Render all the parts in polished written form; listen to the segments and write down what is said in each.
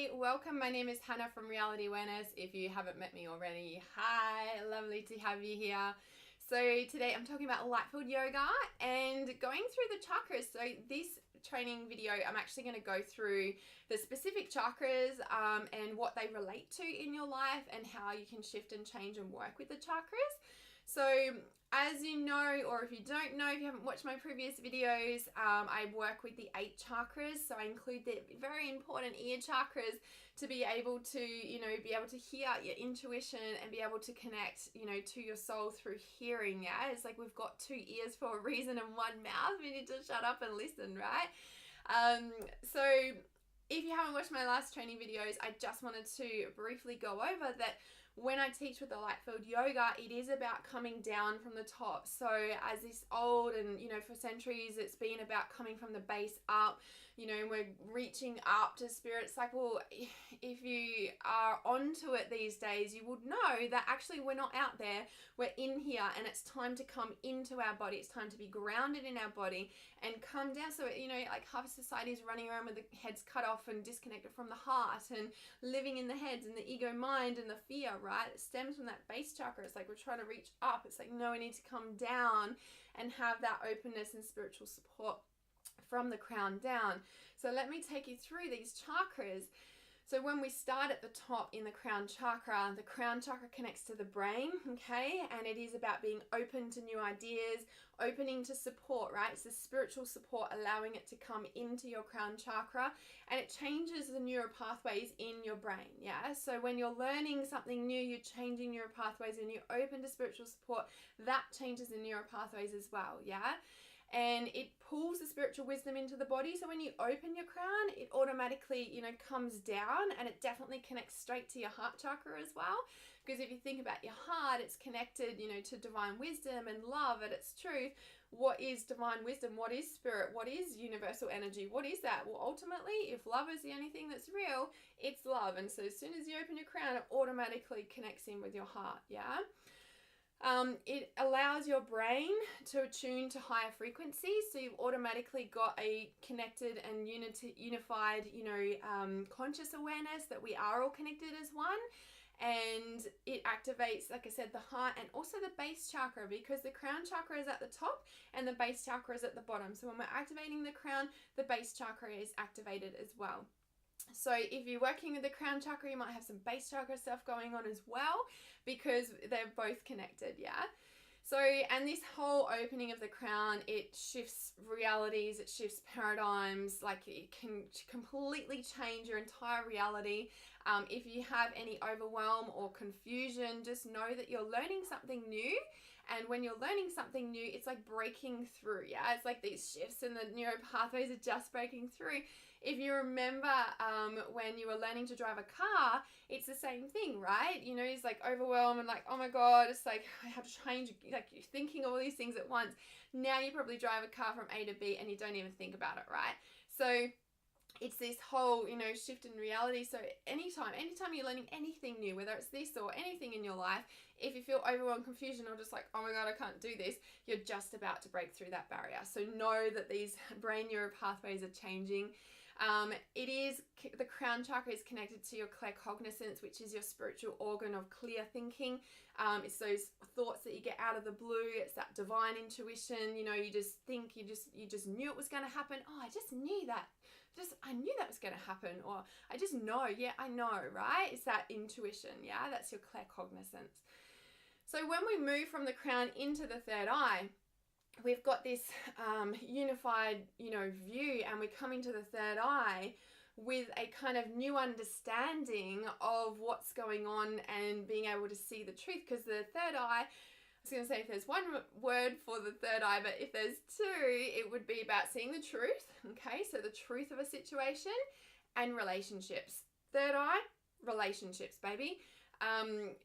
everybody, welcome. My name is Hannah from Reality Awareness. If you haven't met me already, hi, lovely to have you here. So today I'm talking about Lightfilled yoga and going through the chakras. So this training video, I'm actually going to go through the specific chakras and what they relate to in your life and how you can shift and change and work with the chakras. So as you know, or if you don't know, if you haven't watched my previous videos, I work with the 8 chakras. So I include the very important ear chakras to be able to, be able to hear your intuition and be able to connect, to your soul through hearing. Yeah, it's like we've got 2 ears for a reason and 1 mouth. We need to shut up and listen, right? So if you haven't watched my last training videos, I just wanted to briefly go over that. When I teach with the Lightfilled yoga, it is about coming down from the top. So as this old and, for centuries, it's been about coming from the base up, we're reaching up to spirit. It's like, well, if you are onto it these days, you would know that actually we're not out there, we're in here, and it's time to come into our body. It's time to be grounded in our body and come down. So, like half of society is running around with the heads cut off and disconnected from the heart and living in the heads and the ego mind and the fear, right? It stems from that base chakra. It's like we're trying to reach up. It's like, no, we need to come down and have that openness and spiritual support from the crown down. So let me take you through these chakras. So when we start at the top in the crown chakra connects to the brain, okay? And it is about being open to new ideas, opening to support, right? It's the spiritual support, allowing it to come into your crown chakra, and it changes the neural pathways in your brain, yeah? So when you're learning something new, you're changing neural pathways and you're open to spiritual support, that changes the neural pathways as well, yeah? And it pulls the spiritual wisdom into the body. So when you open your crown, it automatically, comes down, and it definitely connects straight to your heart chakra as well. Because if you think about your heart, it's connected, to divine wisdom and love at its truth. What is divine wisdom? What is spirit? What is universal energy? What is that? Well, ultimately, if love is the only thing that's real, it's love. And so as soon as you open your crown, it automatically connects in with your heart, yeah? It allows your brain to attune to higher frequencies, so you've automatically got a connected and unified, conscious awareness that we are all connected as one. And it activates, like I said, the heart and also the base chakra, because the crown chakra is at the top and the base chakra is at the bottom. So when we're activating the crown, the base chakra is activated as well. So if you're working with the crown chakra, you might have some base chakra stuff going on as well, because they're both connected, yeah? So, and this whole opening of the crown, it shifts realities, it shifts paradigms, like it can completely change your entire reality. If you have any overwhelm or confusion, just know that you're learning something new. And when you're learning something new, it's like breaking through, yeah? It's like these shifts in the neural pathways are just breaking through. If you remember when you were learning to drive a car, it's the same thing, right? It's like overwhelmed and like, oh my God, it's like I have to change, like you're thinking all these things at once. Now you probably drive a car from A to B and you don't even think about it, right? So it's this whole, shift in reality. So anytime you're learning anything new, whether it's this or anything in your life, if you feel overwhelmed, confusion, or just like, oh my God, I can't do this, you're just about to break through that barrier. So know that these brain neural pathways are changing. The crown chakra is connected to your claircognizance, which is your spiritual organ of clear thinking. It's those thoughts that you get out of the blue. It's that divine intuition. You just think, you just knew it was going to happen. Oh, I just knew that. I knew that was going to happen. Or I just know. Yeah, I know, right? It's that intuition. Yeah, that's your claircognizance. So when we move from the crown into the third eye, we've got this unified, view, and we come into the third eye with a kind of new understanding of what's going on and being able to see the truth. Because the third eye, I was going to say if there's one word for the third eye, but if there's 2, it would be about seeing the truth, okay? So the truth of a situation and relationships. Third eye, relationships, baby.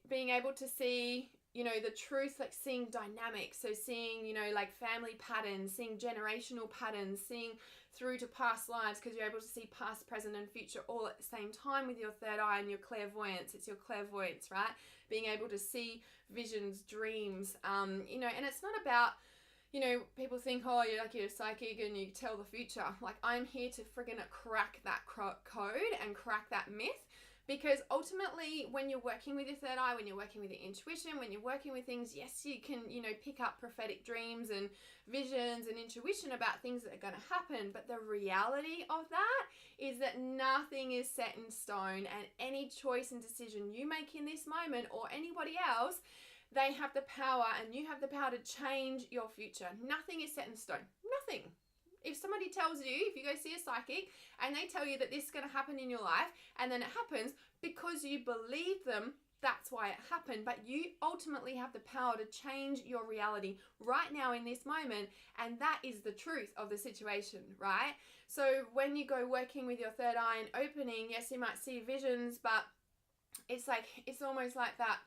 Being able to see, the truth, like seeing dynamics. So seeing, like family patterns, seeing generational patterns, seeing through to past lives, because you're able to see past, present, and future all at the same time with your third eye and your clairvoyance. It's your clairvoyance, right? Being able to see visions, dreams, and it's not about, you know, people think, oh, you're a psychic and you tell the future. Like, I'm here to friggin' crack that code and crack that myth. Because ultimately, when you're working with your third eye, when you're working with your intuition, when you're working with things, yes, you can, you know, pick up prophetic dreams and visions and intuition about things that are going to happen. But the reality of that is that nothing is set in stone, and any choice and decision you make in this moment, or anybody else, they have the power, and you have the power to change your future. Nothing is set in stone. Nothing. If somebody tells you, if you go see a psychic and they tell you that this is going to happen in your life, and then it happens because you believe them, that's why it happened. But you ultimately have the power to change your reality right now in this moment, and that is the truth of the situation, right? So when you go working with your third eye and opening, yes, you might see visions, but it's almost like that,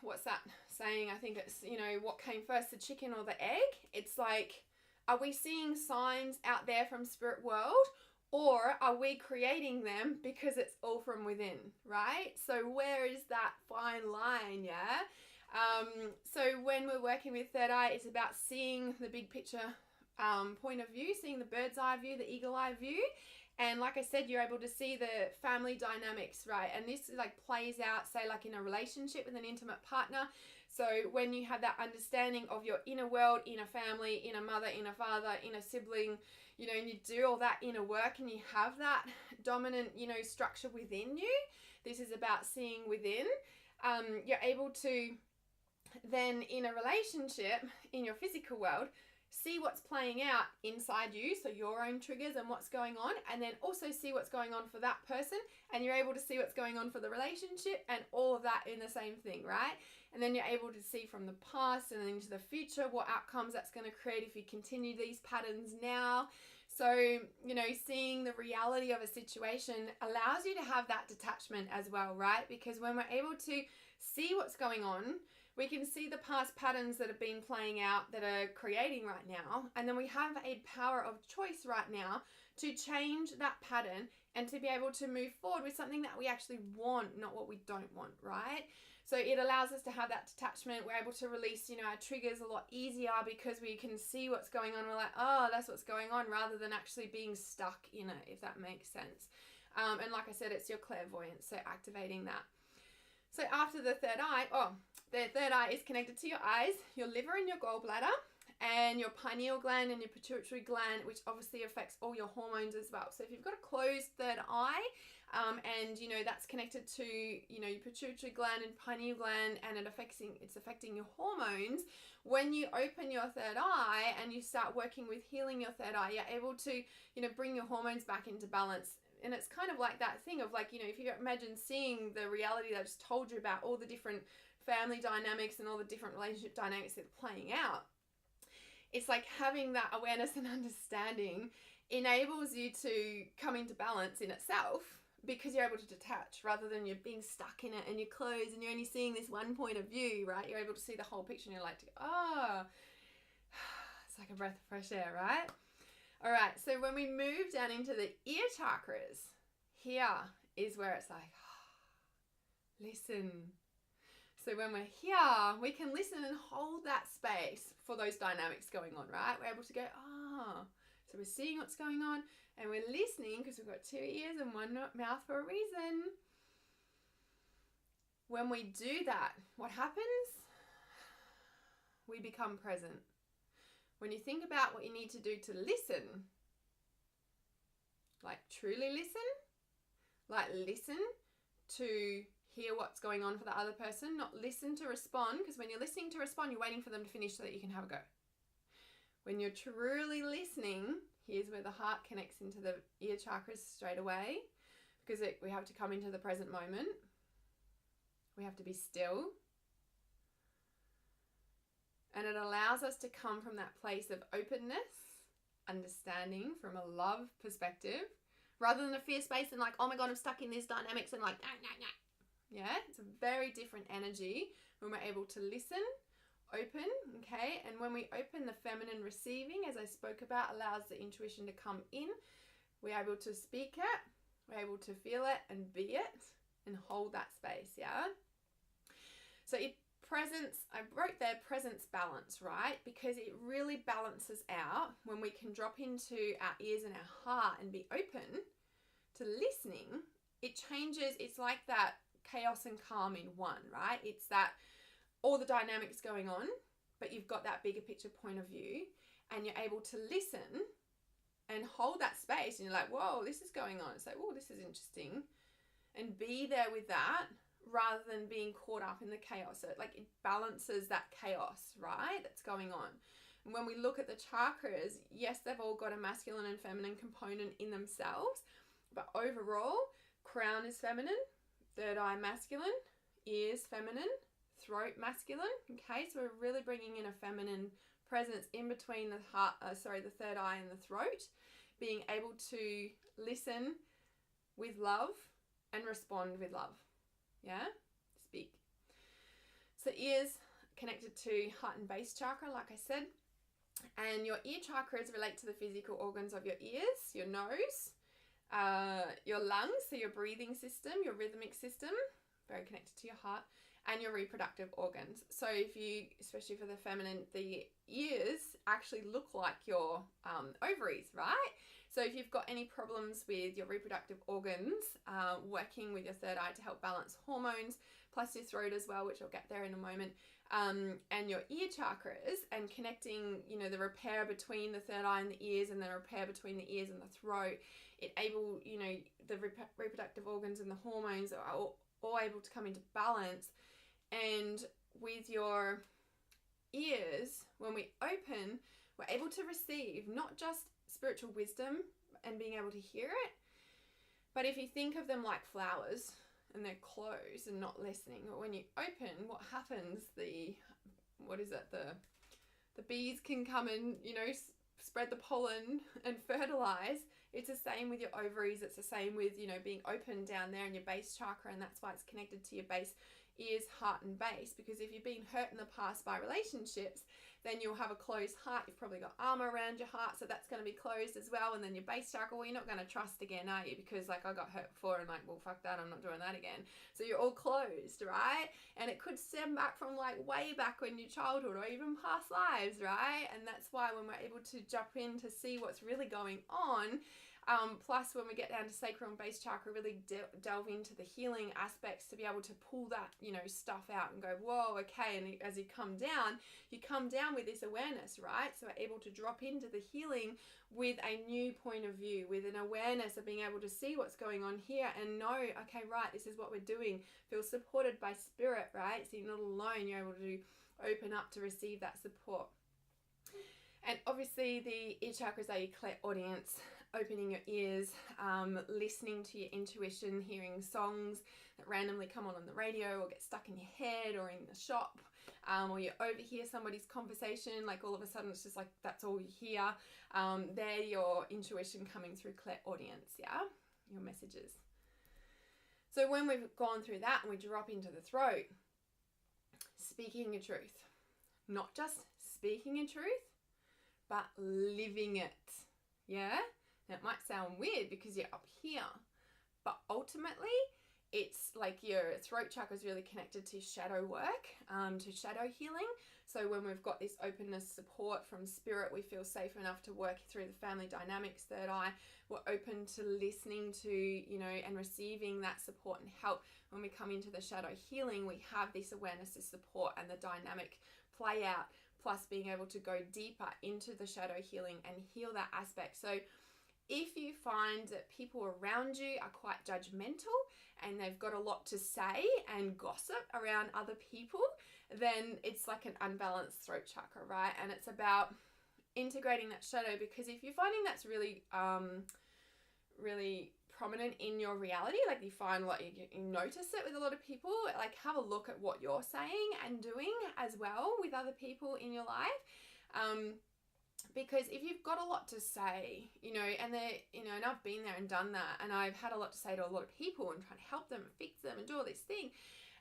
what's that saying? I think it's, you know, what came first, the chicken or the egg? It's like, are we seeing signs out there from spirit world, or are we creating them because it's all from within, right? So where is that fine line, yeah? So when we're working with third eye, it's about seeing the big picture point of view, seeing the bird's eye view, the eagle eye view. And like I said, you're able to see the family dynamics, right? And this like plays out, say, like in a relationship with an intimate partner. So when you have that understanding of your inner world, inner family, inner mother, inner father, inner sibling, you know, and you do all that inner work and you have that dominant, you know, structure within you. This is about seeing within. You're able to then, in a relationship, in your physical world, see what's playing out inside you, so your own triggers and what's going on, and then also see what's going on for that person, and you're able to see what's going on for the relationship, and all of that in the same thing, right? And then you're able to see from the past and into the future what outcomes that's going to create if you continue these patterns now. So, you know, seeing the reality of a situation allows you to have that detachment as well, right? Because when we're able to see what's going on, we can see the past patterns that have been playing out that are creating right now. And then we have a power of choice right now to change that pattern and to be able to move forward with something that we actually want, not what we don't want, right? So it allows us to have that detachment. We're able to release, you know, our triggers a lot easier because we can see what's going on. We're like, oh, that's what's going on, rather than actually being stuck in it, if that makes sense. And like I said, it's your clairvoyance, so activating that. So after the third eye, the third eye is connected to your eyes, your liver and your gallbladder, and your pineal gland and your pituitary gland, which obviously affects all your hormones as well. So if you've got a closed third eye, and you know that's connected to, you know, your pituitary gland and pineal gland, and it's affecting your hormones, when you open your third eye and you start working with healing your third eye, you're able to, you know, bring your hormones back into balance. And it's kind of like that thing of, like, you know, if you imagine seeing the reality that I just told you about, all the different family dynamics and all the different relationship dynamics that are playing out, it's like having that awareness and understanding enables you to come into balance in itself, because you're able to detach rather than you're being stuck in it and you're closed and you're only seeing this one point of view, right? You're able to see the whole picture and you're like, it's like a breath of fresh air, right? All right, so when we move down into the ear chakras, here is where it's like, listen. So when we're here, we can listen and hold that space for those dynamics going on, right? We're able to go, so we're seeing what's going on and we're listening because we've got two ears and one mouth for a reason. When we do that, what happens? We become present. When you think about what you need to do to listen, like truly listen, like listen to hear what's going on for the other person, not listen to respond, because when you're listening to respond, you're waiting for them to finish so that you can have a go. When you're truly listening, here's where the heart connects into the ear chakras straight away, because we have to come into the present moment. We have to be still. And it allows us to come from that place of openness, understanding from a love perspective, rather than a fear space and like, oh my God, I'm stuck in these dynamics and like, nah. Yeah, it's a very different energy when we're able to listen, open, okay? And when we open, the feminine receiving, as I spoke about, allows the intuition to come in. We're able to speak it, we're able to feel it and be it and hold that space, yeah? So it presence, I wrote there presence balance, right? Because it really balances out when we can drop into our ears and our heart and be open to listening. It changes, it's like that chaos and calm in one, right? It's that all the dynamics going on, but you've got that bigger picture point of view, and you're able to listen and hold that space, and you're like, whoa, this is going on. It's like, oh, this is interesting. And be there with that rather than being caught up in the chaos. So it balances that chaos, right, that's going on. And when we look at the chakras, yes, they've all got a masculine and feminine component in themselves, but overall, crown is feminine, third eye masculine, ears feminine, throat masculine. Okay, so we're really bringing in a feminine presence in between the the third eye and the throat, being able to listen with love and respond with love. Yeah, speak. So ears connected to heart and base chakra, like I said, and your ear chakras relate to the physical organs of your ears, your nose, your lungs, so your breathing system, your rhythmic system, very connected to your heart, and your reproductive organs. So if you, especially for the feminine, the ears actually look like your ovaries, right? So if you've got any problems with your reproductive organs, working with your third eye to help balance hormones, plus your throat as well, which I'll get there in a moment, and your ear chakras, and connecting, the repair between the third eye and the ears, and the repair between the ears and the throat, the reproductive organs and the hormones are all able to come into balance. And with your ears, when we open, we're able to receive not just spiritual wisdom and being able to hear it, but if you think of them like flowers and they're closed and not listening, but when you open, what happens, the bees can come and spread the pollen and fertilize. It's the same with your ovaries. It's the same with being open down there in your base chakra, and that's why it's connected to your base, ears, heart and base, because if you've been hurt in the past by relationships, then you'll have a closed heart. You've probably got armor around your heart, so that's going to be closed as well. And then your base chakra, well, you're not going to trust again, are you? Because I got hurt before, and well, fuck that, I'm not doing that again. So you're all closed, right? And it could stem back from way back in your childhood or even past lives, right? And that's why when we're able to jump in to see what's really going on, plus when we get down to sacral and base chakra, really delve into the healing aspects to be able to pull that, stuff out and go, whoa, okay. And as you come down with this awareness, right? So we're able to drop into the healing with a new point of view, with an awareness of being able to see what's going on here and know, okay, right, this is what we're doing. Feel supported by spirit, right? So you're not alone. You're able to open up to receive that support. And obviously the ear chakras are your clairaudience, opening your ears, listening to your intuition, hearing songs that randomly come on the radio or get stuck in your head or in the shop, or you overhear somebody's conversation, all of a sudden it's just that's all you hear. They're your intuition coming through clairaudience, yeah? Your messages. So when we've gone through that and we drop into the throat, speaking your truth. Not just speaking your truth, but living it, yeah? Now, it might sound weird because you're up here, but ultimately, it's your throat chakra is really connected to shadow work, to shadow healing. So when we've got this openness, support from spirit, we feel safe enough to work through the family dynamics, third eye. We're open to listening to, and receiving that support and help. When we come into the shadow healing, we have this awareness, this support, and the dynamic play out, plus being able to go deeper into the shadow healing and heal that aspect. So if you find that people around you are quite judgmental and they've got a lot to say and gossip around other people, then it's like an unbalanced throat chakra, right? And it's about integrating that shadow, because if you're finding that's really, really prominent in your reality, you find you notice it with a lot of people, have a look at what you're saying and doing as well with other people in your life. Because if you've got a lot to say, and and I've been there and done that, and I've had a lot to say to a lot of people and try to help them and fix them and do all this thing.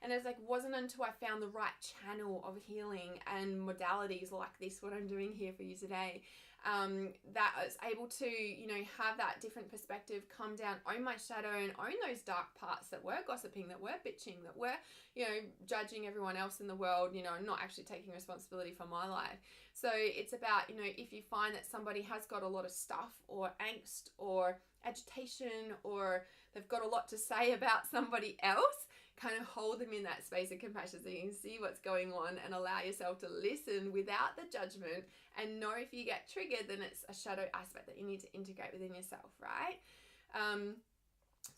And it's wasn't until I found the right channel of healing and modalities like this, what I'm doing here for you today, that is able to, you know, have that different perspective, come down, own my shadow and own those dark parts that were gossiping, that were bitching, that were, you know, judging everyone else in the world, you know, and not actually taking responsibility for my life. So it's about, you know, if you find that somebody has got a lot of stuff or angst or agitation, or they've got a lot to say about somebody else, kind of hold them in that space of compassion so you can see what's going on and allow yourself to listen without the judgment, and know if you get triggered, then it's a shadow aspect that you need to integrate within yourself, right?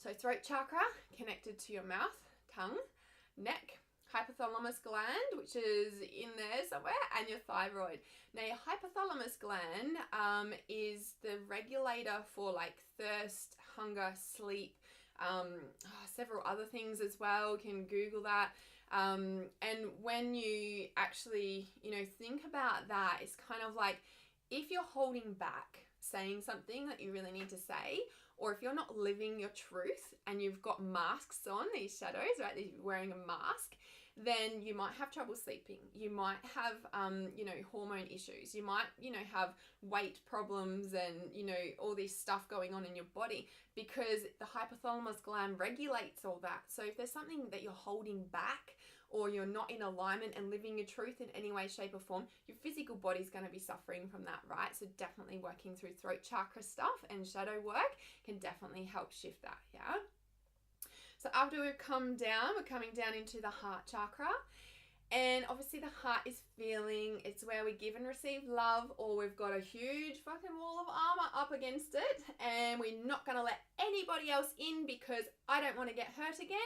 So throat chakra, connected to your mouth, tongue, neck, hypothalamus gland, which is in there somewhere, and your thyroid. Now your hypothalamus gland is the regulator for like thirst, hunger, sleep, several other things as well. You can Google that. And when you actually, you know, think about that, it's kind of like if you're holding back saying something that you really need to say, or if you're not living your truth and you've got masks on, these shadows, right, you're wearing a mask, then you might have trouble sleeping. You might have, you know, hormone issues. You might, you know, have weight problems and, you know, all this stuff going on in your body, because the hypothalamus gland regulates all that. So if there's something that you're holding back, or you're not in alignment and living your truth in any way, shape or form, your physical body's going to be suffering from that, right? So definitely working through throat chakra stuff and shadow work can definitely help shift that, yeah? So after we've come down, we're coming down into the heart chakra. And obviously the heart is feeling, it's where we give and receive love, or we've got a huge fucking wall of armor up against it, and we're not going to let anybody else in because I don't want to get hurt again.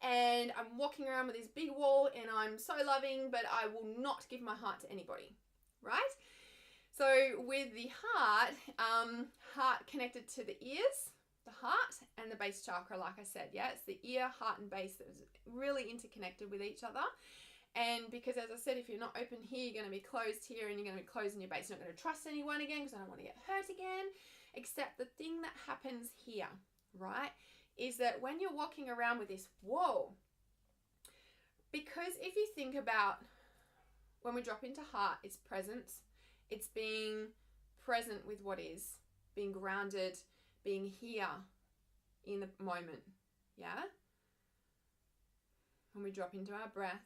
And I'm walking around with this big wall and I'm so loving, but I will not give my heart to anybody, right? So with the heart, heart connected to the ears, the heart and the base chakra, like I said, yeah, it's the ear, heart and base that is really interconnected with each other. And because, as I said, if you're not open here, you're going to be closed here, and you're going to be closed in your base. You're not going to trust anyone again because I don't want to get hurt again. Except the thing that happens here, right, is that when you're walking around with this, whoa, because if you think about when we drop into heart, it's presence. It's being present with what is, being grounded, being here in the moment, yeah? When we drop into our breath,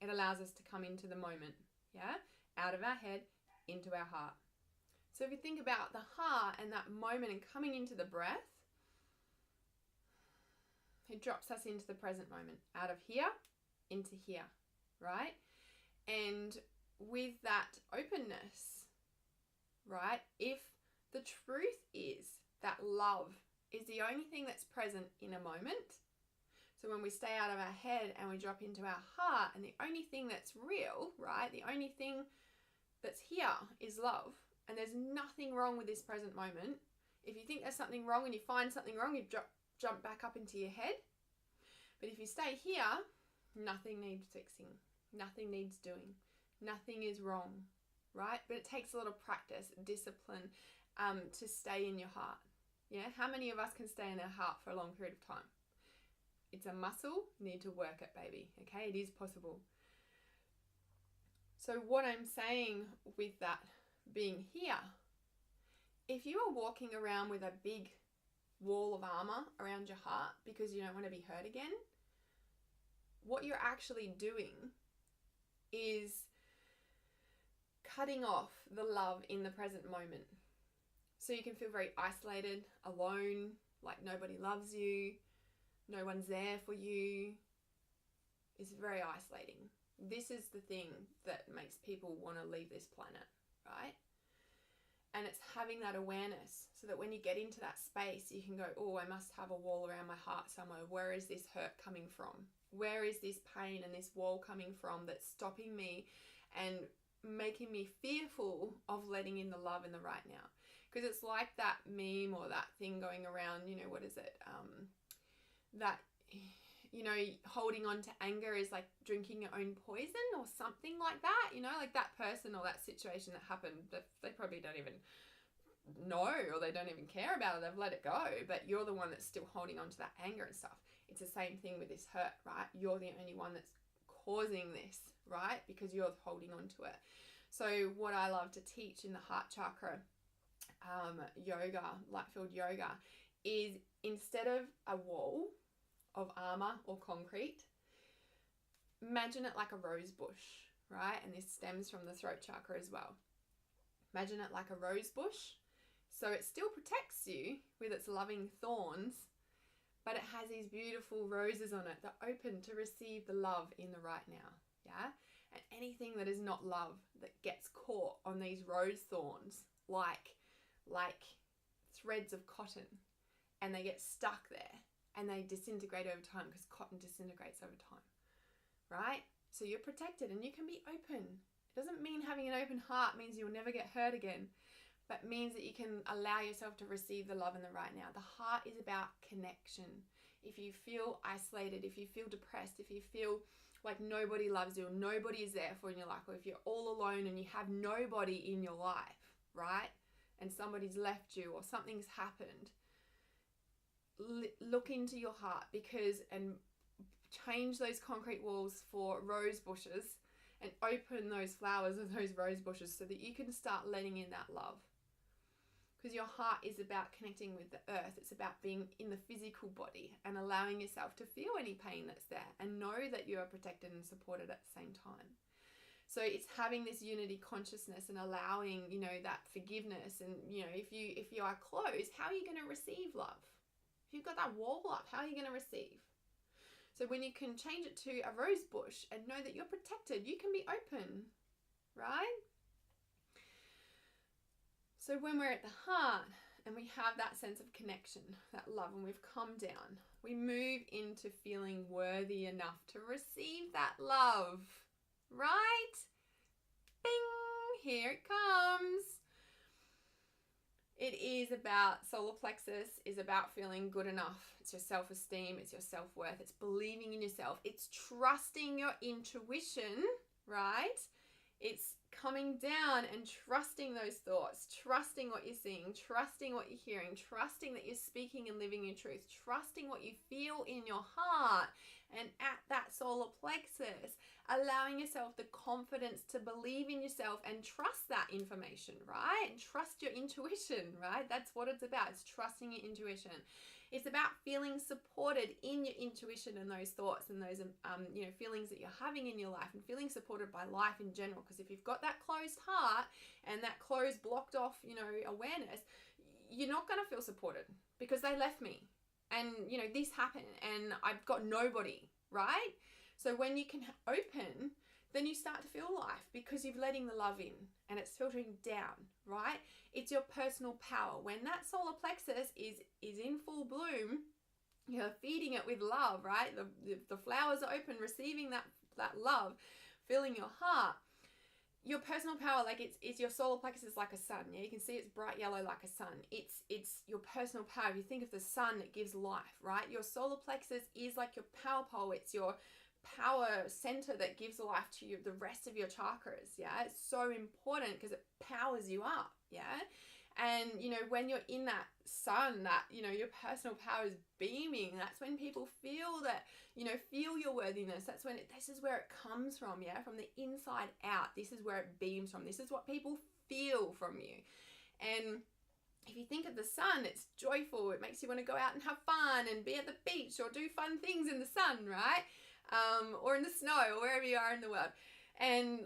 it allows us to come into the moment, yeah? Out of our head, into our heart. So if you think about the heart and that moment and coming into the breath, it drops us into the present moment, out of here, into here, right? And with that openness, right, if the truth is that love is the only thing that's present in a moment, so when we stay out of our head and we drop into our heart, and the only thing that's real, right, the only thing that's here is love, and there's nothing wrong with this present moment. If you think there's something wrong and you find something wrong, you jump back up into your head. But if you stay here, nothing needs fixing, nothing needs doing, nothing is wrong, right? But it takes a lot of practice, discipline, to stay in your heart. Yeah, how many of us can stay in our heart for a long period of time? It's a muscle, you need to work it, baby. Okay, it is possible. So what I'm saying with that being here, if you are walking around with a big wall of armor around your heart because you don't want to be hurt again, what you're actually doing is cutting off the love in the present moment. So you can feel very isolated, alone, like nobody loves you, no one's there for you. It's very isolating. This is the thing that makes people want to leave this planet, right? And it's having that awareness so that when you get into that space, you can go, oh, I must have a wall around my heart somewhere. Where is this hurt coming from? Where is this pain and this wall coming from that's stopping me and making me fearful of letting in the love in the right now? Because it's like that meme or that thing going around, you know, what is it? That, you know, holding on to anger is like drinking your own poison or something like that, you know, like that person or that situation that happened, they probably don't even know or they don't even care about it, they've let it go, but you're the one that's still holding on to that anger and stuff. It's the same thing with this hurt, right? You're the only one that's causing this, right? Because you're holding on to it. So what I love to teach in the heart chakra yoga, light-filled yoga, is instead of a wall of armor or concrete, imagine it like a rose bush, right? And this stems from the throat chakra as well. Imagine it like a rose bush. So it still protects you with its loving thorns, but it has these beautiful roses on it that are open to receive the love in the right now, yeah? And anything that is not love that gets caught on these rose thorns, like threads of cotton, and they get stuck there and they disintegrate over time, because cotton disintegrates over time, right? So you're protected and you can be open. It doesn't mean having an open heart means you'll never get hurt again, but means that you can allow yourself to receive the love in the right now. The heart is about connection. If you feel isolated, if you feel depressed, if you feel like nobody loves you or nobody is there for you in your life, or if you're all alone and you have nobody in your life, right? And somebody's left you or something's happened, look into your heart, and change those concrete walls for rose bushes and open those flowers of those rose bushes so that you can start letting in that love. Because your heart is about connecting with the earth. It's about being in the physical body and allowing yourself to feel any pain that's there and know that you are protected and supported at the same time. So it's having this unity consciousness and allowing, that forgiveness. And, if you are closed, how are you going to receive love? If you've got that wall up, how are you going to receive? So when you can change it to a rose bush and know that you're protected, you can be open, right? So when we're at the heart and we have that sense of connection, that love, and we've come down, we move into feeling worthy enough to receive that love, right? Bing, here it comes. It is about solar plexus, is about feeling good enough. It's your self-esteem, it's your self-worth, it's believing in yourself, it's trusting your intuition, right? It's coming down and trusting those thoughts, trusting what you're seeing, trusting what you're hearing, trusting that you're speaking and living your truth, trusting what you feel in your heart and at that solar plexus, allowing yourself the confidence to believe in yourself and trust that information, right? And trust your intuition, right? That's what it's about. It's trusting your intuition. It's about feeling supported in your intuition and those thoughts and those feelings that you're having in your life, and feeling supported by life in general. Because if you've got that closed heart and that closed, blocked off, awareness, you're not going to feel supported because they left me and, this happened and I've got nobody, right? So when you can open, then you start to feel life because you're letting the love in and it's filtering down, right? It's your personal power. When that solar plexus is in full bloom, you're feeding it with love, right? The flowers are open, receiving that love, filling your heart. Your personal power, it's your solar plexus is like a sun. Yeah, you can see it's bright yellow like a sun. It's your personal power. If you think of the sun, it gives life, right? Your solar plexus is like your power pole. It's your power center that gives life to you, the rest of your chakras. Yeah, it's so important because it powers you up. Yeah, and when you're in that sun, that your personal power is beaming, that's when people feel that, feel your worthiness. That's when this is where it comes from. Yeah, from the inside out, this is where it beams from. This is what people feel from you. And if you think of the sun, it's joyful. It makes you want to go out and have fun and be at the beach or do fun things in the sun, right? Or in the snow, or wherever you are in the world. And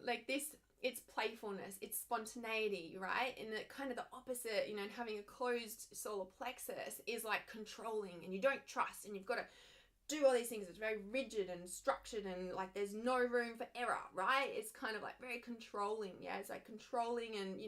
it's playfulness, it's spontaneity, right? And kind of the opposite, and having a closed solar plexus is like controlling, and you don't trust, and you've got to do all these things. It's very rigid and structured, and there's no room for error, right? It's kind of very controlling. Yeah, it's controlling and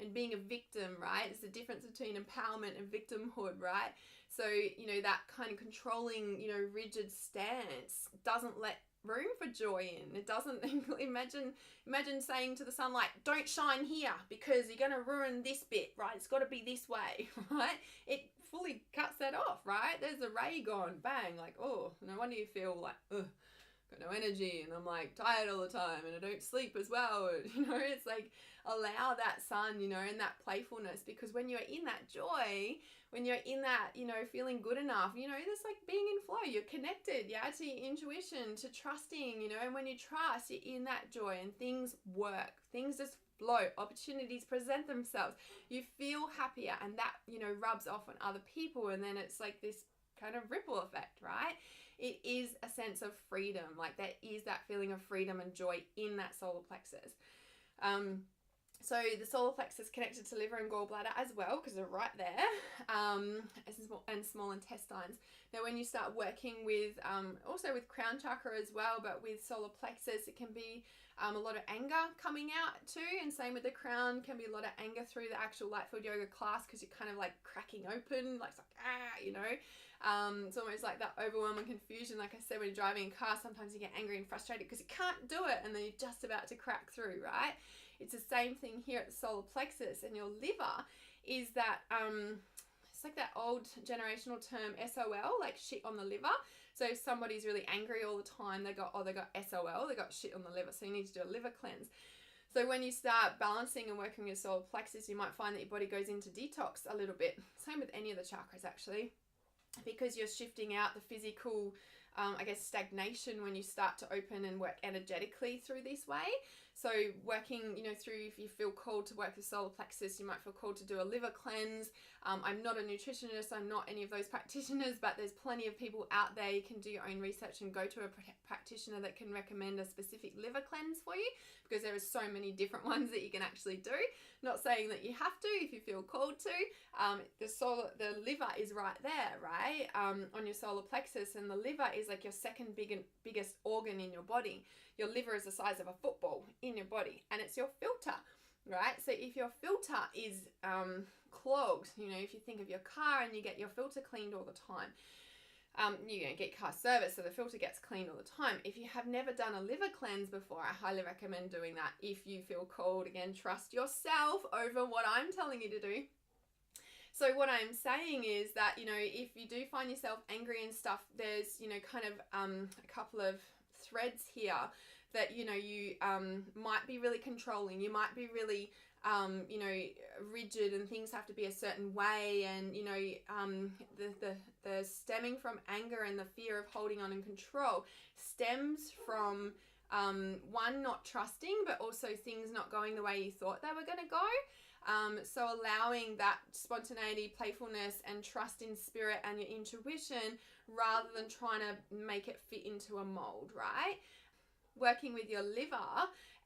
and being a victim, right? It's the difference between empowerment and victimhood, right? So, that kind of controlling, rigid stance doesn't let room for joy in. It doesn't. Imagine saying to the sunlight, don't shine here because you're going to ruin this bit, right? It's got to be this way, right? It fully cuts that off, right? There's a ray gone, bang, oh, no wonder you feel ugh, got no energy, and I'm like tired all the time, and I don't sleep as well. You know, it's like, allow that sun, you know, and that playfulness, because when you're in that joy, when you're in that, you know, feeling good enough, you know, there's like being in flow, you're connected, yeah, to your intuition, to trusting, you know, and when you trust, you're in that joy, and things work, things just flow, opportunities present themselves, you feel happier, and that, you know, rubs off on other people, and then it's like this kind of ripple effect, right? It is a sense of freedom, like there is that feeling of freedom and joy in that solar plexus. So the solar plexus connected to liver and gallbladder as well, because they're right there, and small intestines. Now, when you start working with, also with crown chakra as well, but with solar plexus, it can be a lot of anger coming out too, and same with the crown, can be a lot of anger through the actual Lightfilled yoga class, because you're kind of like cracking open, like it's like, you know. It's almost like that overwhelming confusion. Like I said, when you're driving a car, sometimes you get angry and frustrated because you can't do it, and then you're just about to crack through, right? It's the same thing here at the solar plexus, and your liver is that, it's like that old generational term SOL, like shit on the liver. So if somebody's really angry all the time, they got SOL, they got shit on the liver. So you need to do a liver cleanse. So when you start balancing and working with solar plexus, you might find that your body goes into detox a little bit. Same with any of the chakras actually, because you're shifting out the physical, I guess, stagnation when you start to open and work energetically through this way. So working, you know, through, if you feel called to work with solar plexus, you might feel called to do a liver cleanse. I'm not a nutritionist, I'm not any of those practitioners, but there's plenty of people out there. You can do your own research and go to a practitioner that can recommend a specific liver cleanse for you, because there are so many different ones that you can actually do. Not saying that you have to if you feel called to. The liver is right there, right, on your solar plexus, and the liver is like your second biggest organ in your body. Your liver is the size of a football in your body, and it's your filter, right? So if your filter is clogged, you know, if you think of your car and you get your filter cleaned all the time, you're going to get car service, so the filter gets cleaned all the time. If you have never done a liver cleanse before, I highly recommend doing that. If you feel called, again, trust yourself over what I'm telling you to do. So what I'm saying is that, you know, if you do find yourself angry and stuff, there's, you know, kind of a couple of threads here that, you know, you might be really controlling, you might be really you know, rigid, and things have to be a certain way, and, you know, the stemming from anger and the fear of holding on and control stems from one, not trusting, but also things not going the way you thought they were going to go. So allowing that spontaneity, playfulness, and trust in spirit and your intuition, rather than trying to make it fit into a mold, right? Working with your liver,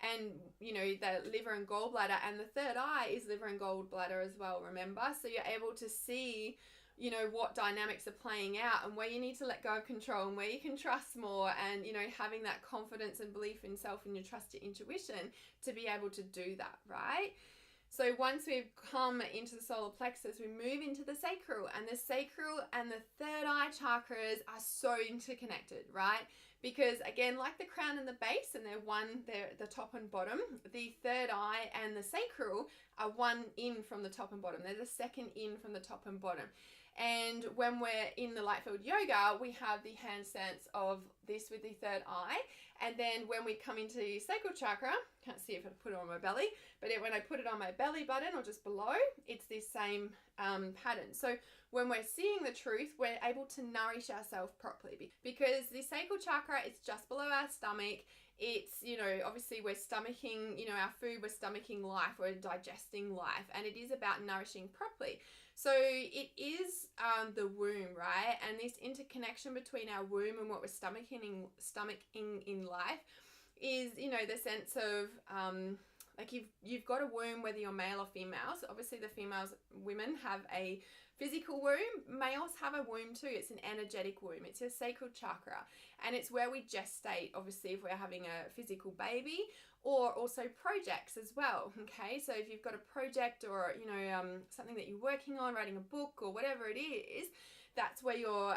and, you know, the liver and gallbladder, and the third eye is liver and gallbladder as well, remember? So you're able to see, you know, what dynamics are playing out, and where you need to let go of control, and where you can trust more, and, you know, having that confidence and belief in self, and you trust your intuition to be able to do that, right? So once we've come into the solar plexus, we move into the sacral, and the sacral and the third eye chakras are so interconnected, right? Because again, like the crown and the base, and they're the top and bottom, the third eye and the sacral are one in from the top and bottom. They're the second in from the top and bottom. And when we're in the Lightfilled yoga, we have the handstance of this with the third eye. And then when we come into the sacral chakra, can't see if I put it on my belly, but when I put it on my belly button or just below, it's this same pattern. So when we're seeing the truth, we're able to nourish ourselves properly, because the sacral chakra is just below our stomach. It's, you know, obviously we're stomaching, you know, our food, we're stomaching life, we're digesting life, and it is about nourishing properly. So it is the womb, right? And this interconnection between our womb and what we're stomaching in life is, you know, the sense of like you've got a womb, whether you're male or female. So obviously the women have a physical womb. Males have a womb too. It's an energetic womb. It's your sacral chakra, and it's where we gestate, obviously, if we're having a physical baby, or also projects as well. Okay, so if you've got a project, or, you know, something that you're working on, writing a book or whatever it is, that's where you're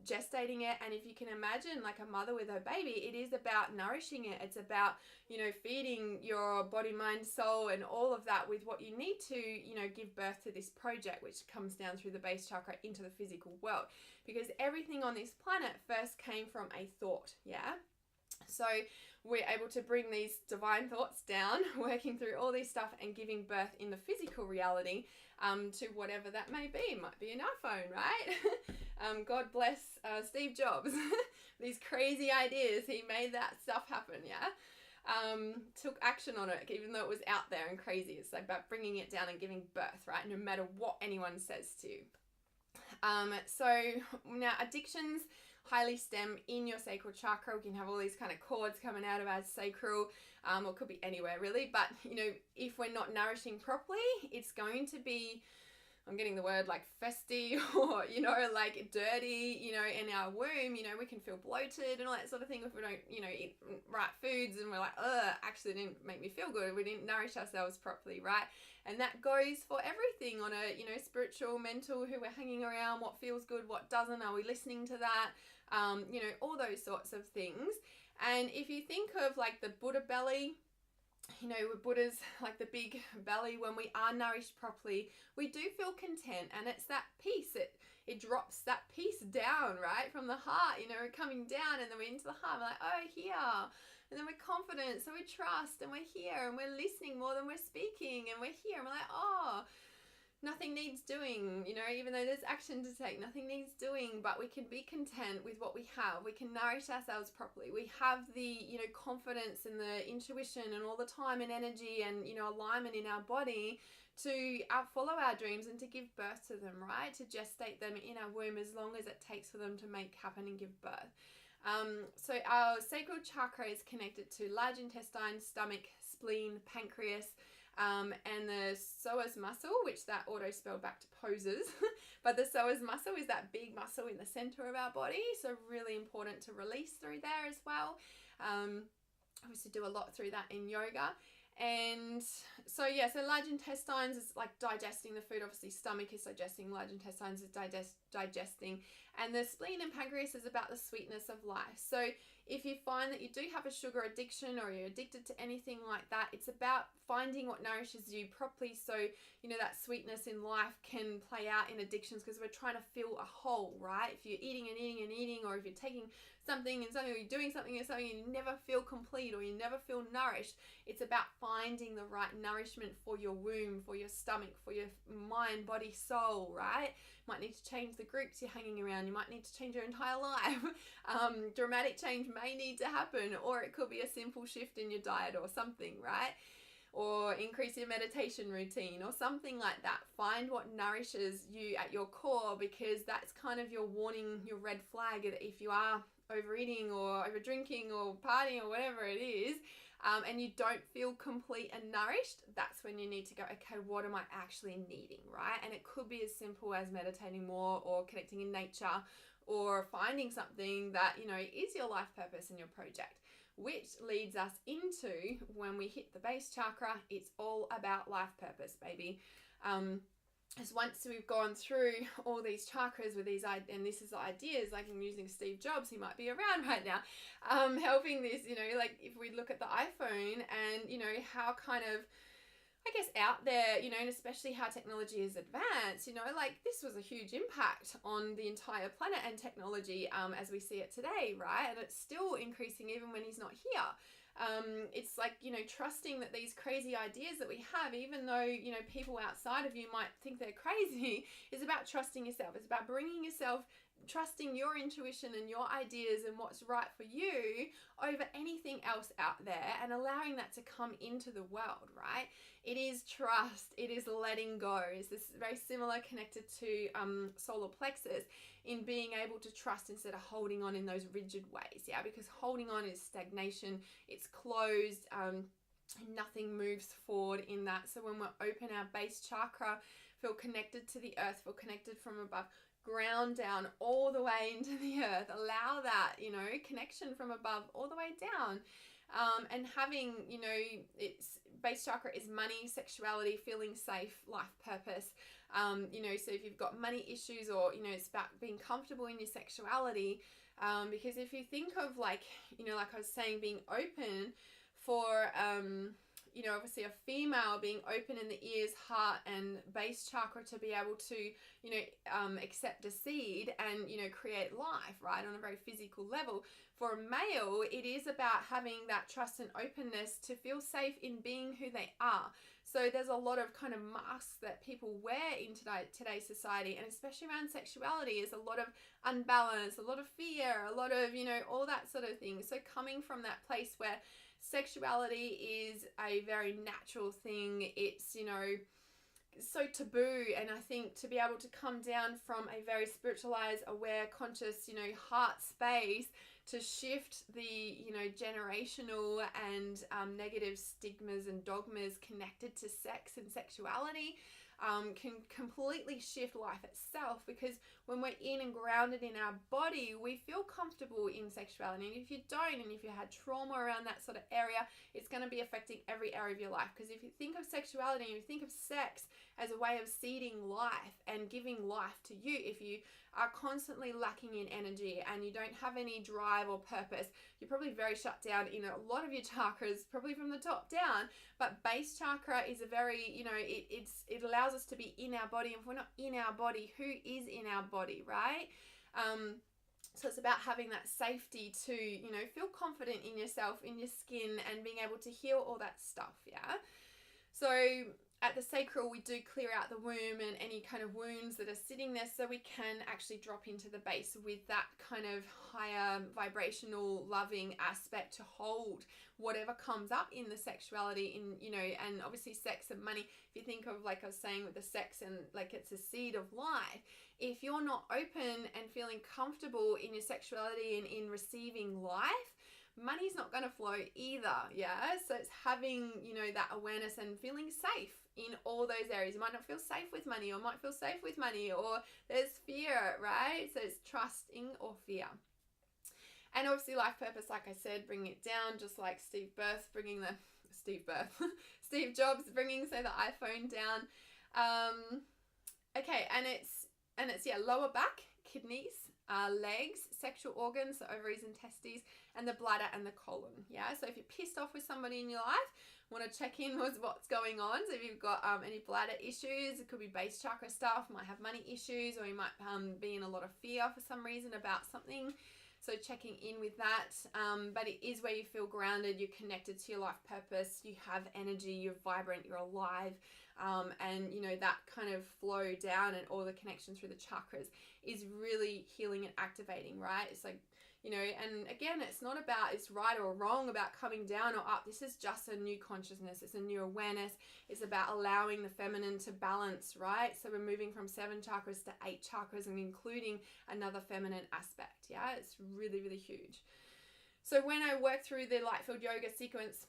gestating it. And if you can imagine, like a mother with her baby, it is about nourishing it. It's about, you know, feeding your body, mind, soul, and all of that with what you need to, you know, give birth to this project, which comes down through the base chakra into the physical world. Because everything on this planet first came from a thought, yeah? So we're able to bring these divine thoughts down, working through all this stuff and giving birth in the physical reality to whatever that may be. It might be an iPhone, right? God bless Steve Jobs. These crazy ideas, he made that stuff happen, yeah? Took action on it, even though it was out there and crazy. It's like about bringing it down and giving birth, right? No matter what anyone says to you. So now addictions highly stem in your sacral chakra. We can have all these kind of cords coming out of our sacral, or it could be anywhere really. But, you know, if we're not nourishing properly, it's going to be, I'm getting the word like festy or, you know, like dirty, you know, in our womb. You know, we can feel bloated and all that sort of thing if we don't, you know, eat right foods and we're like, actually didn't make me feel good. We didn't nourish ourselves properly, right? And that goes for everything on a, you know, spiritual, mental, who we're hanging around, what feels good, what doesn't, are we listening to that? You know, all those sorts of things. And if you think of like the Buddha belly, you know, with Buddha's like the big belly, when we are nourished properly, we do feel content, and it's that peace. It drops that peace down, right, from the heart. You know, we're coming down, and then we're into the heart. We're like, oh, here. And then we're confident, so we trust, and we're here, and we're listening more than we're speaking, and we're here, and we're like, oh, nothing needs doing, you know, even though there's action to take, nothing needs doing, but we can be content with what we have. We can nourish ourselves properly. We have the, you know, confidence and the intuition and all the time and energy and, you know, alignment in our body to follow our dreams and to give birth to them, right? To gestate them in our womb as long as it takes for them to make happen and give birth. So our sacral chakra is connected to large intestine, stomach, spleen, pancreas, and the psoas muscle, which that auto spelled back to poses, but the psoas muscle is that big muscle in the center of our body, so really important to release through there as well. I used to do a lot through that in yoga. And so yeah, so large intestines is like digesting the food. Obviously stomach is digesting, large intestines is digesting, and the spleen and pancreas is about the sweetness of life. So if you find that you do have a sugar addiction or you're addicted to anything like that, it's about finding what nourishes you properly, so you know that sweetness in life can play out in addictions, because we're trying to fill a hole, right? If you're eating and eating and eating, or if you're taking something and something, or you're doing something and something, and you never feel complete or you never feel nourished, it's about finding the right nourishment for your womb, for your stomach, for your mind, body, soul, right? You might need to change the groups you're hanging around. You might need to change your entire life. Dramatic change may need to happen, or it could be a simple shift in your diet or something, right? Or increase your meditation routine or something like that. Find what nourishes you at your core, because that's kind of your warning, your red flag that if you are overeating or over drinking or partying or whatever it is, and you don't feel complete and nourished, that's when you need to go, okay, what am I actually needing, right? And it could be as simple as meditating more, or connecting in nature, or finding something that, you know, is your life purpose and your project. Which leads us into, when we hit the base chakra, it's all about life purpose, baby. As once we've gone through all these chakras with these, and this is the ideas, like I'm using Steve Jobs, he might be around right now, helping this, you know, like if we look at the iPhone and, you know, how kind of, I guess, out there, you know, and especially how technology is advanced, you know, like this was a huge impact on the entire planet and technology as we see it today, right? And it's still increasing even when he's not here. It's like, you know, trusting that these crazy ideas that we have, even though, you know, people outside of you might think they're crazy, is about trusting yourself. It's about bringing yourself, trusting your intuition and your ideas and what's right for you over anything else out there, and allowing that to come into the world, right? It is trust. It is letting go. It's this very similar, connected to solar plexus, in being able to trust instead of holding on in those rigid ways, yeah? Because holding on is stagnation. It's closed. Nothing moves forward in that. So when we're open, our base chakra, feel connected to the earth, feel connected from above, ground down all the way into the earth. Allow that, you know, connection from above all the way down. And having, you know, it's base chakra is money, sexuality, feeling safe, life purpose. You know, so if you've got money issues, or, you know, it's about being comfortable in your sexuality. Because if you think of, like, you know, like I was saying, being open for, you know, obviously a female being open in the ears, heart, and base chakra to be able to, you know, accept a seed and, you know, create life, right, on a very physical level. For a male, it is about having that trust and openness to feel safe in being who they are. So there's a lot of kind of masks that people wear in today's society, and especially around sexuality, is a lot of unbalance, a lot of fear, a lot of, you know, all that sort of thing. So coming from that place where sexuality is a very natural thing, it's, you know, so taboo, and I think to be able to come down from a very spiritualized, aware, conscious, you know, heart space to shift the, you know, generational and negative stigmas and dogmas connected to sex and sexuality can completely shift life itself, because when we're in and grounded in our body, we feel comfortable in sexuality. And if you don't, and if you had trauma around that sort of area, it's going to be affecting every area of your life. Because if you think of sexuality and you think of sex as a way of seeding life and giving life to you, if you are constantly lacking in energy and you don't have any drive or purpose, you're probably very shut down in a lot of your chakras, probably from the top down. But base chakra is a very, you know, it allows us to be in our body. And if we're not in our body, who is in our body, right? So it's about having that safety to, you know, feel confident in yourself, in your skin, and being able to heal all that stuff, yeah? So at the sacral, we do clear out the womb and any kind of wounds that are sitting there, so we can actually drop into the base with that kind of higher vibrational, loving aspect to hold whatever comes up in the sexuality, in, you know, and obviously sex and money. If you think of, like I was saying, with the sex and like it's a seed of life, if you're not open and feeling comfortable in your sexuality and in receiving life, money's not going to flow either, yeah? So it's having, you know, that awareness and feeling safe in all those areas. You might not feel safe with money, or might feel safe with money, or there's fear, right? So it's trusting or fear. And obviously life purpose, like I said, bringing it down, just like Steve Jobs bringing, say, the iPhone down. Okay, and it's yeah, lower back, kidneys, legs, sexual organs, so ovaries and testes, and the bladder and the colon, yeah? So if you're pissed off with somebody in your life, want to check in with what's going on. So if you've got any bladder issues, it could be base chakra stuff, might have money issues, or you might be in a lot of fear for some reason about something. So checking in with that, but it is where you feel grounded, you're connected to your life purpose, you have energy, you're vibrant, you're alive, and, you know, that kind of flow down and all the connection through the chakras is really healing and activating, right? It's like, you know, and again, it's not about it's right or wrong about coming down or up. This is just a new consciousness. It's a new awareness. It's about allowing the feminine to balance, right? So we're moving from 7 chakras to 8 chakras and including another feminine aspect. Yeah, it's really, really huge. So when I work through the Lightfilled yoga sequence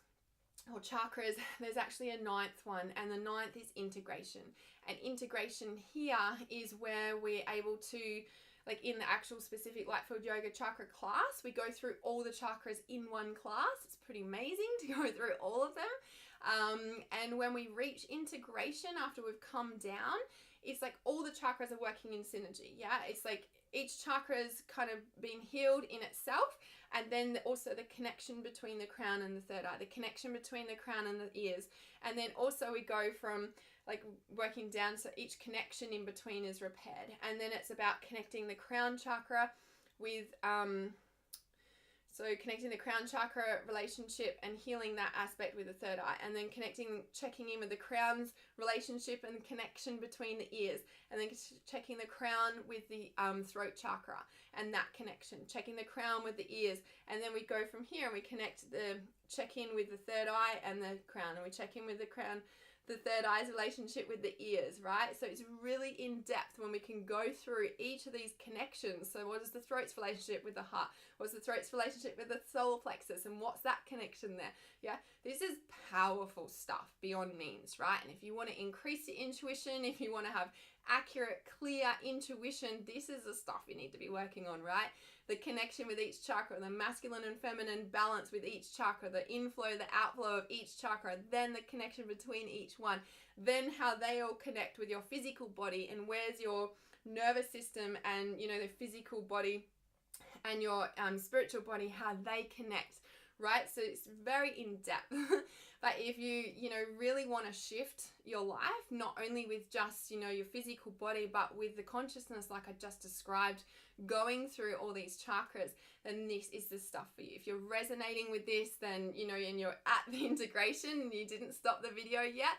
or chakras, there's actually a 9th one, and the 9th is integration. And integration here is where we're able to, like in the actual specific Lightfilled yoga chakra class, we go through all the chakras in one class. It's pretty amazing to go through all of them. And when we reach integration after we've come down, it's like all the chakras are working in synergy. Yeah, it's like each chakra's kind of being healed in itself, and then also the connection between the crown and the third eye, the connection between the crown and the ears, and then also we go from like working down, so each connection in between is repaired, and then it's about connecting the crown chakra with so connecting the crown chakra relationship and healing that aspect with the third eye, and then checking in with the crown's relationship and connection between the ears, and then checking the crown with the throat chakra and that connection, checking the crown with the ears, and then we go from here and we check in with the third eye and the crown, and we check in with the crown, the third eye's relationship with the ears, right? So it's really in depth when we can go through each of these connections. So what is the throat's relationship with the heart? What's the throat's relationship with the solar plexus? And what's that connection there? Yeah, this is powerful stuff beyond means, right? And if you want to increase your intuition, if you want to have accurate, clear intuition, this is the stuff you need to be working on, right? The connection with each chakra, the masculine and feminine balance with each chakra, the inflow, the outflow of each chakra, then the connection between each one, then how they all connect with your physical body, and where's your nervous system and, you know, the physical body and your spiritual body, how they connect, right? So it's very in depth. But if you really want to shift your life, not only with just, your physical body, but with the consciousness, like I just described, going through all these chakras, then this is the stuff for you. If you're resonating with this, then, and you're at the integration and you didn't stop the video yet,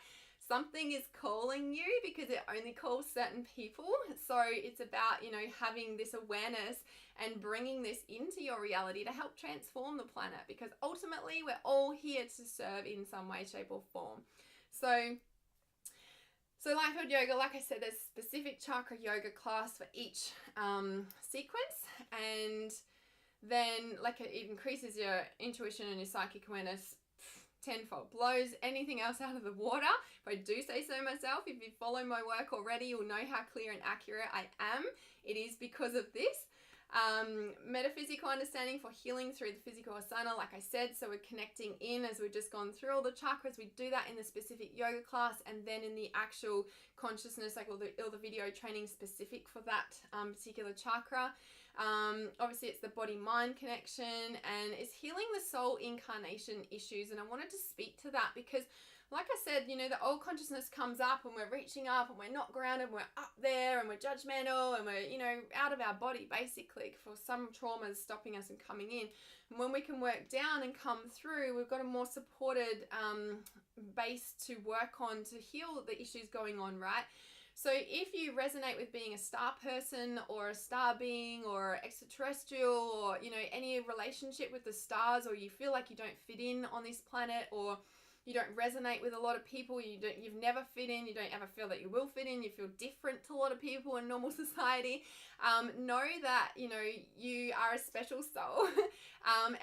something is calling you, because it only calls certain people. So it's about, having this awareness and bringing this into your reality to help transform the planet, because ultimately we're all here to serve in some way, shape or form. So Lightfilled Yoga, like I said, there's specific chakra yoga class for each sequence, and then it increases your intuition and your psychic awareness tenfold, blows anything else out of the water, if I do say so myself. If you follow my work already, you'll know how clear and accurate I am. It is because of this. Metaphysical understanding for healing through the physical asana, like I said, so we're connecting in as we've just gone through all the chakras. We do that in the specific yoga class, and then in the actual consciousness, like all the video training specific for that particular chakra. Obviously it's the body-mind connection, and it's healing the soul incarnation issues. And I wanted to speak to that because, like I said, the old consciousness comes up and we're reaching up and we're not grounded, and we're up there and we're judgmental and we're, out of our body basically for some traumas stopping us and coming in. And when we can work down and come through, we've got a more supported base to work on to heal the issues going on, right? So if you resonate with being a star person or a star being or extraterrestrial, or, any relationship with the stars, or you feel like you don't fit in on this planet, or you don't resonate with a lot of people, you've never fit in, you don't ever feel that you will fit in, you feel different to a lot of people in normal society, know that, you are a special soul.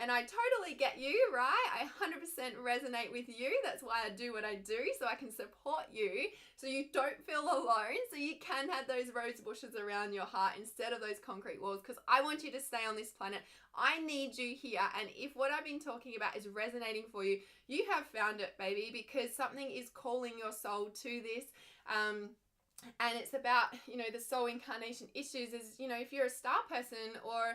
And I totally get you, right? I 100% resonate with you. That's why I do what I do, so I can support you, so you don't feel alone, so you can have those rose bushes around your heart instead of those concrete walls, because I want you to stay on this planet. I need you here. And if what I've been talking about is resonating for you, you have found it, baby, because something is calling your soul to this. And it's about, the soul incarnation issues is, if you're a star person, or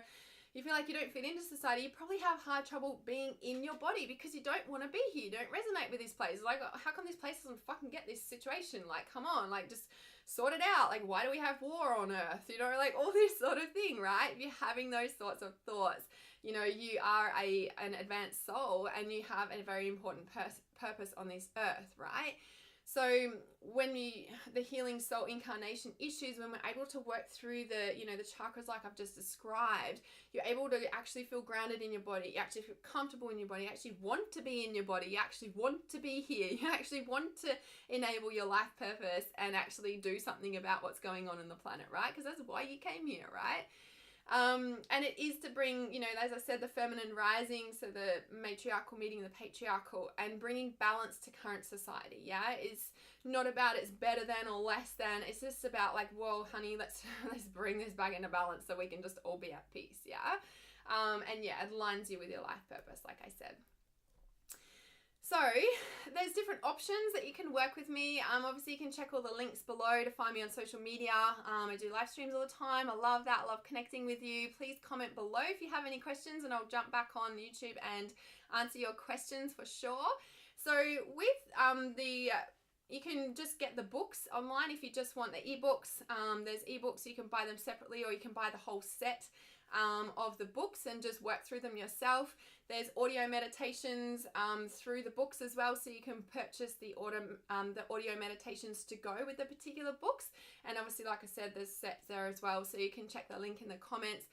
you feel like you don't fit into society, you probably have hard trouble being in your body because you don't want to be here. You don't resonate with this place. Like, how come this place doesn't fucking get this situation? Like, come on, like, just sort it out. Like, why do we have war on Earth? Like all this sort of thing, right? If you're having those sorts of thoughts, you are an advanced soul, and you have a very important purpose on this earth, right? So when the healing soul incarnation issues, when we're able to work through the chakras like I've just described, you're able to actually feel grounded in your body. You actually feel comfortable in your body. You actually want to be in your body. You actually want to be here. You actually want to enable your life purpose and actually do something about what's going on in the planet, right? Because that's why you came here, right? And it is to bring, as I said, the feminine rising, so the matriarchal meeting the patriarchal, and bringing balance to current society. Yeah, it's not about it's better than or less than. It's just about like, whoa, honey, let's bring this back into balance so we can just all be at peace. Yeah, and yeah, it aligns you with your life purpose, like I said. So there's different options that you can work with me. Obviously you can check all the links below to find me on social media. I do live streams all the time. I love that. I love connecting with you. Please comment below if you have any questions, and I'll jump back on YouTube and answer your questions for sure. So with you can just get the books online if you just want the ebooks. There's ebooks, you can buy them separately, or you can buy the whole set of the books and just work through them yourself. There's audio meditations through the books as well, so you can purchase the audio meditations to go with the particular books. And obviously, like I said, there's sets there as well, so you can check the link in the comments.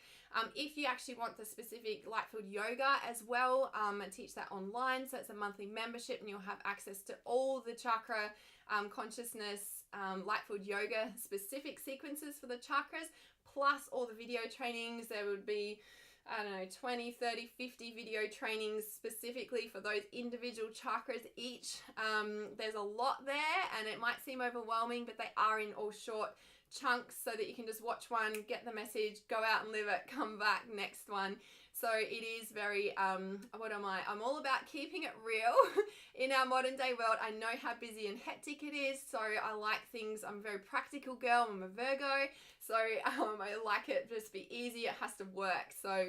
If you actually want the specific Lightfilled yoga as well, I teach that online, so it's a monthly membership, and you'll have access to all the chakra consciousness Lightfilled yoga specific sequences for the chakras, plus all the video trainings. There would be, I don't know, 20, 30, 50 video trainings specifically for those individual chakras each. There's a lot there, and it might seem overwhelming, but they are in all short chunks so that you can just watch one, get the message, go out and live it, come back, next one. So it is very, I'm all about keeping it real in our modern day world. I know how busy and hectic it is, so I like things, I'm a very practical girl, I'm a Virgo, so I like it just be easy, it has to work. So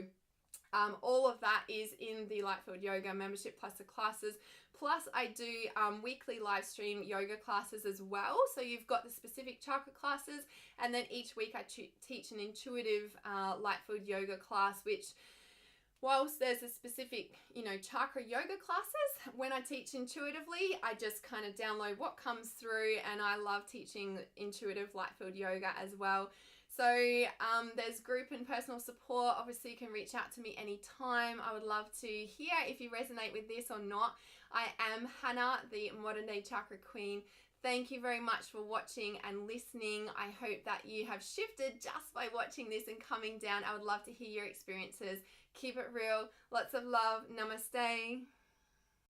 All of that is in the Lightfilled Yoga membership plus the classes. Plus I do weekly live stream yoga classes as well. So you've got the specific chakra classes, and then each week I teach an intuitive Lightfilled yoga class, which whilst there's a specific, chakra yoga classes, when I teach intuitively, I just kind of download what comes through, and I love teaching intuitive Lightfilled yoga as well. So there's group and personal support. Obviously, you can reach out to me anytime. I would love to hear if you resonate with this or not. I am Hannah, the Modern Day Chakra Queen. Thank you very much for watching and listening. I hope that you have shifted just by watching this and coming down. I would love to hear your experiences. Keep it real. Lots of love. Namaste.